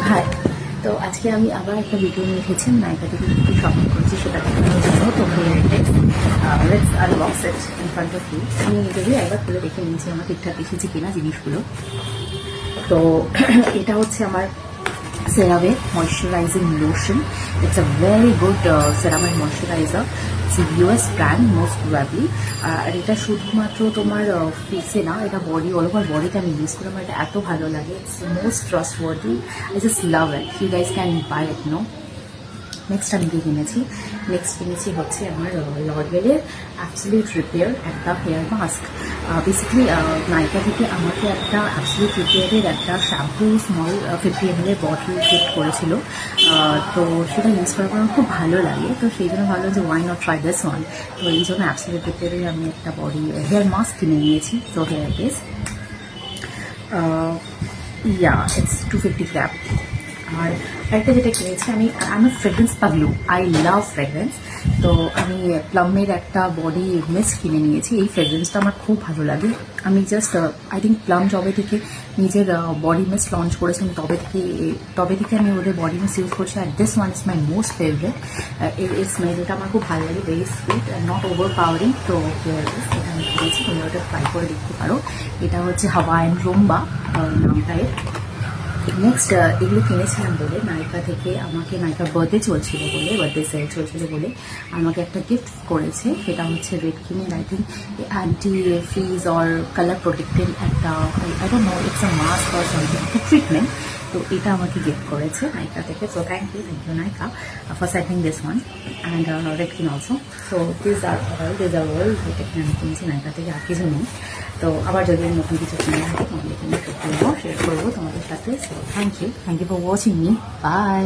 High, তো আজকে আমি আবার একটা ভিডিও নিয়ে এসেছি। নায়িকা থেকে কী শপিং করছি সেটা দেখানোর জন্য। তো let's unbox it in front of you. আমি যদি একবার খুলে দেখে নিয়েছি আমার ঠিকঠাক এসেছে কিনা জিনিসগুলো। তো এটা হচ্ছে আমার CeraVe moisturizing lotion. It's a very good সেরামের moisturizer. It's US brand most probably. আর এটা শুধুমাত্র তোমার ফেসে না, এটা বডি অল ওভার বডিতে আমি ইউজ করি। আমার এটা এত ভালো লাগে। It's most trustworthy. I just love it. You guys can buy it no. Next আমি কি কিনেছি? নেক্সট কিনেছি হচ্ছে আমার লরিয়েলের অ্যাবসলিউট রিপেয়ার একটা হেয়ার মাস্ক। বেসিক্যালি নায়িকা থেকে আমাকে একটা অ্যাবসলিউট রিপেয়ারের একটা শ্যাম্পু স্মল 50 ml এর বটল গিফট করেছিল। তো সেটা ইউজ করার পর আমার খুব ভালো লাগে। তো সেই জন্য ভাবলাম যে why not try this one. তো এই জন্য অ্যাবসলিউট রিপেয়ারের আমি একটা বডি হেয়ার মাস্ক কিনে নিয়েছি। তো হেয়ার বেস ইটস 250 গ্রাম। আর একটা যেটা কিনেছি আমি fragrance Paglu. I love fragrance. তো আমি প্লামের একটা বডি মিস্ট কিনে নিয়েছি। এই ফ্রেগরেন্সটা আমার খুব ভালো লাগে। আমি জাস্ট আই থিঙ্ক প্লাম যবে থেকে নিজের বডি মিস্ট লঞ্চ করেছেন তবে থেকে আমি ওদের বডি মিস্ট ইউজ করছি। আর this one is my most favourite. এর স্মেলটা আমার খুব ভালো লাগে। Very sweet and not overpowering. তো এটা আমি কিনেছি, তুমি ওটা ট্রাই করে দেখতে পারো। এটা হচ্ছে হাওয়াইয়ান রুম্বা নামটায়। নেক্সট এগুলো কিনেছিলাম বলে নায়িকা থেকে আমাকে নায়িকার বার্থডে সেল চলছিল বলে আমাকে একটা গিফট করেছে। সেটা হচ্ছে রেডকিনের I think anti frizz or colour protected একটা I don't know it's a mask or something, একটা ট্রিটমেন্ট। তো এটা আমাকে গিফট করেছে নায়িকা থেকে। So thank you Nayika for sending this one and Redken also. So this আর ওয়ার্ল্ড যেটা আমি কিনেছি নায়িকা থেকে, আর কিছু নেই। তো আবার যদি নতুন কিছু কিনে থাকে তোমাদের এখানে শেয়ার করবো তোমাদের সাথে। So thank you for watching me. By.